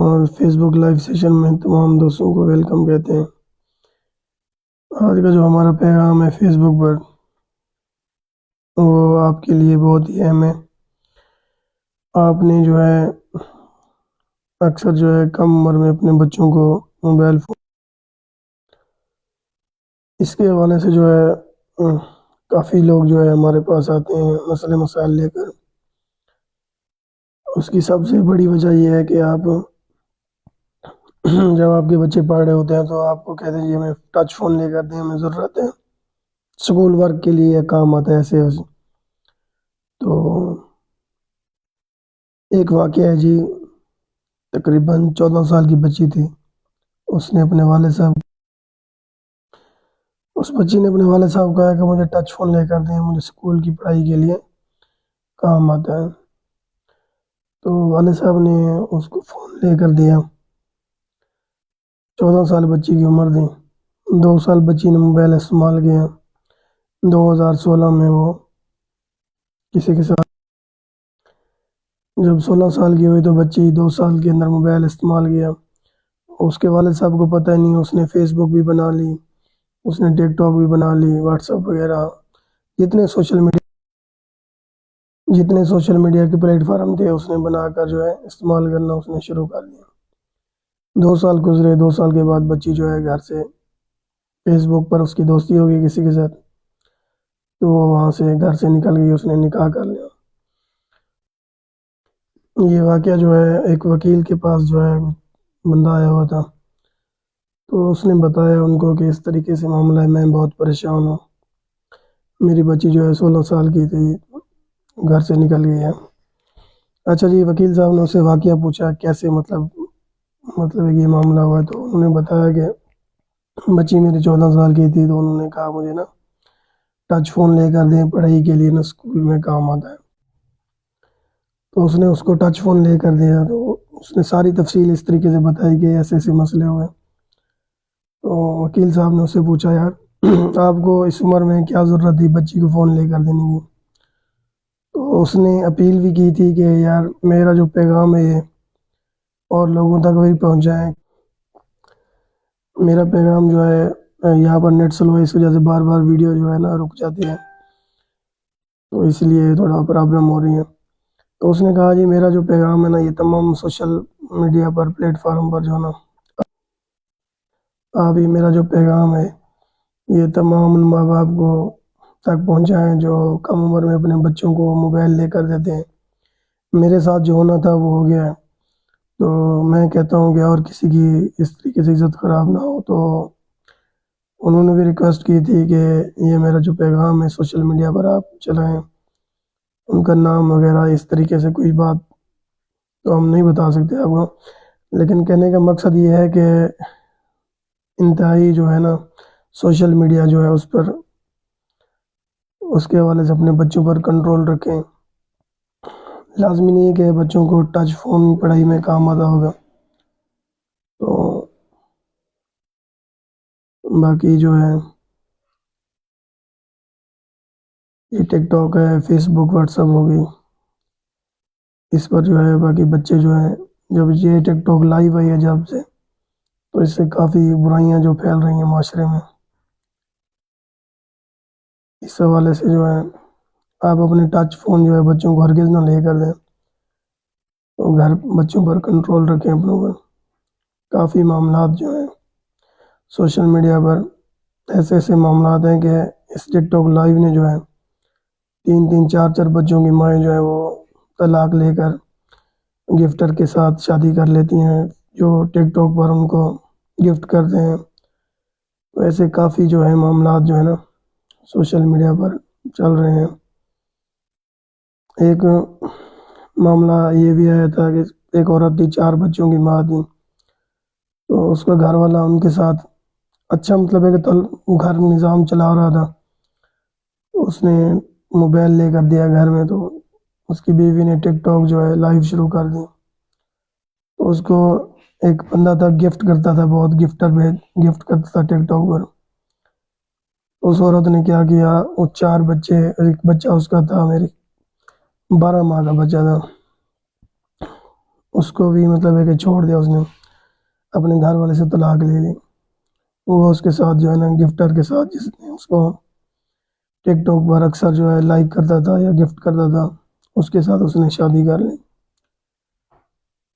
اور فیس بک live session میں تمام دوستوں کو ویلکم کہتے ہیں۔ آج کا جو ہمارا پیغام ہے فیس بک پر وہ آپ کے لیے بہت ہی اہم ہے۔ آپ نے جو ہے اکثر جو ہے کم عمر میں اپنے بچوں کو موبائل فون اس کے حوالے سے جو ہے کافی لوگ جو ہے ہمارے پاس آتے ہیں مسئلے مسائل لے کر۔ اس کی سب سے بڑی وجہ یہ ہے کہ آپ جب آپ کے بچے پڑھ رہے ہوتے ہیں تو آپ کو کہتے ہیں جی ہمیں ٹچ فون لے کر دیں، ہمیں ضرورت ہے، اسکول ورک کے لیے کام آتا ہے ایسے۔ تو ایک واقعہ ہے جی، تقریباً 14 سال کی بچی تھی، اس بچی نے اپنے والد صاحب کو کہا کہ مجھے ٹچ فون لے کر دیں، مجھے اسکول کی پڑھائی کے لیے کام آتا ہے۔ تو والد صاحب نے اس کو فون لے کر دیا۔ 14 سال بچی کی عمر تھی، 2 سال بچی نے موبائل استعمال کیا۔ 2016 میں وہ کسی کے ساتھ جب 16 سال کی ہوئی تو بچی 2 سال کے اندر موبائل استعمال کیا۔ اس کے والد صاحب کو پتہ نہیں، اس نے فیس بک بھی بنا لی، اس نے ٹک ٹاک بھی بنا لی، واٹس ایپ وغیرہ، جتنے سوشل میڈیا کے پلیٹ فارم تھے اس نے بنا کر جو ہے استعمال کرنا اس نے شروع کر دیا۔ 2 سال گزرے، 2 سال کے بعد بچی جو ہے گھر سے فیس بک پر اس کی دوستی ہو گئی کسی کے ساتھ، تو وہ وہاں سے گھر سے نکل گئی، اس نے نکاح کر لیا۔ یہ واقعہ جو ہے ایک وکیل کے پاس جو ہے بندہ آیا ہوا تھا، تو اس نے بتایا ان کو کہ اس طریقے سے معاملہ ہے، میں بہت پریشان ہوں، میری بچی جو ہے 16 سال کی تھی، گھر سے نکل گئی ہے۔ اچھا جی، وکیل صاحب نے اسے واقعہ پوچھا کیسے مطلب یہ معاملہ ہوا، تو انہوں نے بتایا کہ بچی میری 14 سال کی تھی، تو انہوں نے کہا مجھے نا ٹچ فون لے کر دیں، پڑھائی کے لیے نا اسکول میں کام آتا ہے۔ تو اس نے اس کو ٹچ فون لے کر دیا، تو اس نے ساری تفصیل اس طریقے سے بتائی کہ ایسے ایسے مسئلے ہوئے۔ تو وکیل صاحب نے اس سے پوچھا یار آپ کو اس عمر میں کیا ضرورت تھی بچی کو فون لے کر دینے کی؟ تو اس نے اپیل بھی کی تھی کہ یار میرا جو پیغام ہے یہ اور لوگوں تک بھی پہنچائیں، میرا پیغام جو ہے یہاں پر نیٹ سلو ہے، اس وجہ سے بار بار ویڈیو جو ہے نا رک جاتی ہے، تو اس لیے تھوڑا پرابلم ہو رہی ہے۔ تو اس نے کہا جی میرا جو پیغام ہے نا یہ تمام سوشل میڈیا پر پلیٹ فارم پر جو ہے نا ابھی میرا جو پیغام ہے یہ تمام ماں باپ کو تک پہنچائیں جو کم عمر میں اپنے بچوں کو موبائل لے کر دیتے ہیں۔ میرے ساتھ جو ہونا تھا وہ ہو گیا ہے، تو میں کہتا ہوں کہ اور کسی کی اس طریقے سے عزت خراب نہ ہو۔ تو انہوں نے بھی ریکویسٹ کی تھی کہ یہ میرا جو پیغام ہے سوشل میڈیا پر آپ چلائیں، ان کا نام وغیرہ اس طریقے سے کوئی بات تو ہم نہیں بتا سکتے آپ کو، لیکن کہنے کا مقصد یہ ہے کہ انتہائی جو ہے نا سوشل میڈیا جو ہے اس پر اس کے حوالے سے اپنے بچوں پر کنٹرول رکھیں۔ لازمی نہیں ہے کہ بچوں کو ٹچ فون پڑھائی میں کام آتا ہوگا، تو باقی جو ہے یہ ٹک ٹاک ہے، فیس بک، واٹس ایپ ہو گئی، اس پر جو ہے باقی بچے جو ہیں جب یہ ٹک ٹاک لائیو آئی ہے جب سے، تو اس سے کافی برائیاں جو پھیل رہی ہیں معاشرے میں، اس حوالے سے جو ہے آپ اپنے ٹچ فون جو ہے بچوں کو ہرگز نہ لے کر دیں، تو بچوں پر کنٹرول رکھیں اپنوں پر۔ کافی معاملات جو ہیں سوشل میڈیا پر ایسے ایسے معاملات ہیں کہ اس ٹک ٹاک لائیو نے جو ہے 3 4 بچوں کی مائیں جو ہے وہ طلاق لے کر گفٹر کے ساتھ شادی کر لیتی ہیں جو ٹک ٹاک پر ان کو گفٹ کرتے ہیں۔ ویسے کافی جو ہے معاملات جو ہے نا سوشل میڈیا پر چل رہے ہیں۔ ایک معاملہ یہ بھی آیا تھا کہ ایک عورت تھی، 4 بچوں کی ماں تھی، تو اس کا گھر والا ان کے ساتھ اچھا مطلب ہے کہ گھر نظام چلا رہا تھا، اس نے موبائل لے کر دیا گھر میں، تو اس کی بیوی نے ٹک ٹاک جو ہے لائیو شروع کر دی، تو اس کو ایک بندہ تھا گفٹ کرتا تھا، بہت گفٹ کرتا تھا ٹک ٹاک پر۔ اس عورت نے کیا کیا، وہ 4 بچے، ایک بچہ اس کا تھا میری 12 ماہ کا بچہ تھا، اس کو بھی مطلب ہے کہ چھوڑ دیا اس نے، اپنے گھر والے سے طلاق لے لی۔ وہ اس کے ساتھ جو ہے نا گفٹر کے ساتھ، جس نے اس کو ٹک ٹاک پر اکثر جو ہے لائک کرتا تھا یا گفٹ کرتا تھا، اس کے ساتھ اس نے شادی کر لی۔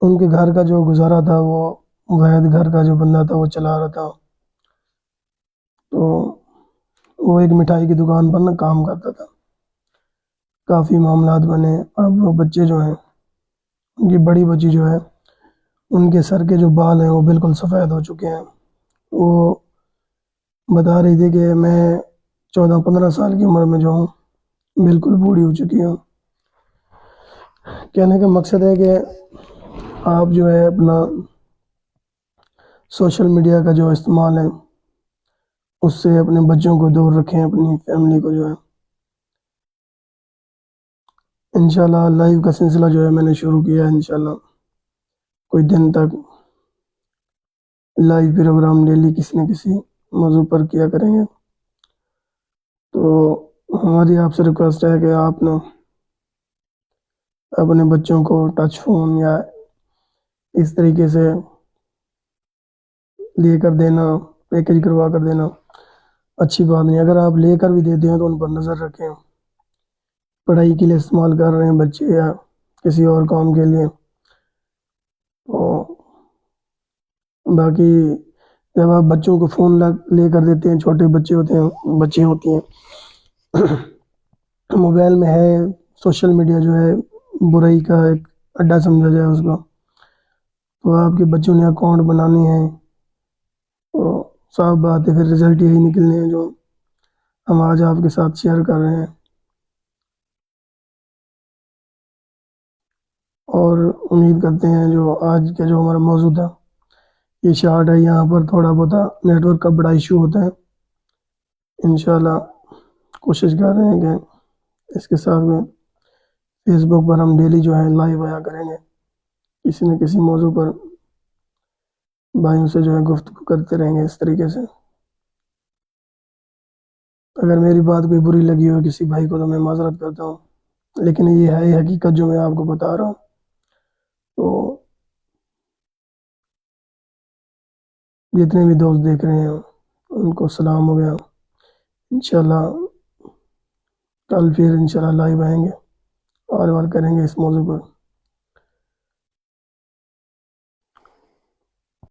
ان کے گھر کا جو گزارا تھا وہ وحید گھر کا جو بندہ تھا وہ چلا رہا تھا، تو وہ ایک مٹھائی کی دکان پر نا کام کرتا تھا۔ کافی معاملات بنے۔ اب وہ بچے جو ہیں، ان کی بڑی بچی جو ہے، ان کے سر کے جو بال ہیں وہ بالکل سفید ہو چکے ہیں۔ وہ بتا رہی تھی کہ میں 14-15 سال کی عمر میں جو ہوں بالکل بوڑھی ہو چکی ہوں۔ کہنے کا مقصد ہے کہ آپ جو ہے اپنا سوشل میڈیا کا جو استعمال ہے اس سے اپنے بچوں کو دور رکھیں، اپنی فیملی کو جو ہے۔ انشاءاللہ لائیو کا سلسلہ جو ہے میں نے شروع کیا ہے، انشاءاللہ کوئی دن تک لائیو پروگرام ڈیلی کسی نہ کسی موضوع پر کیا کریں گے۔ تو ہماری آپ سے ریکویسٹ ہے کہ آپ نا اپنے بچوں کو ٹچ فون یا اس طریقے سے لے کر دینا، پیکج کروا کر دینا اچھی بات نہیں۔ اگر آپ لے کر بھی دیتے ہیں تو ان پر نظر رکھیں، پڑھائی کے لیے استعمال کر رہے ہیں بچے یا کسی اور کام کے لیے۔ باقی جب آپ بچوں کو فون لے کر دیتے ہیں، چھوٹے بچے ہوتے ہیں، بچے ہوتی ہیں، موبائل میں ہے سوشل میڈیا جو ہے برائی کا ایک اڈا سمجھا جائے اس کو، تو آپ کے بچوں نے اکاؤنٹ بنانے ہیں، تو صاف بات ہے پھر رزلٹ یہی نکلنے ہیں جو ہم آج آپ کے ساتھ شیئر کر رہے ہیں۔ اور امید کرتے ہیں جو آج کا جو ہمارا موضوع تھا یہ شارٹ ہے، یہاں پر تھوڑا بہت نیٹ ورک کا بڑا ایشو ہوتا ہے۔ انشاءاللہ کوشش کر رہے ہیں کہ اس کے ساتھ میں فیس بک پر ہم ڈیلی جو ہے لائیو آیا کریں گے، کسی نہ کسی موضوع پر بھائیوں سے جو ہے گفتگو کرتے رہیں گے اس طریقے سے۔ اگر میری بات کوئی بری لگی ہو کسی بھائی کو تو میں معذرت کرتا ہوں، لیکن یہ ہے حقیقت جو میں آپ کو بتا رہا ہوں۔ تو جتنے بھی دوست دیکھ رہے ہیں ان کو سلام ہو گیا۔ انشاءاللہ کل پھر انشاءاللہ لائیو آئیں گے اور کریں گے اس موضوع پر۔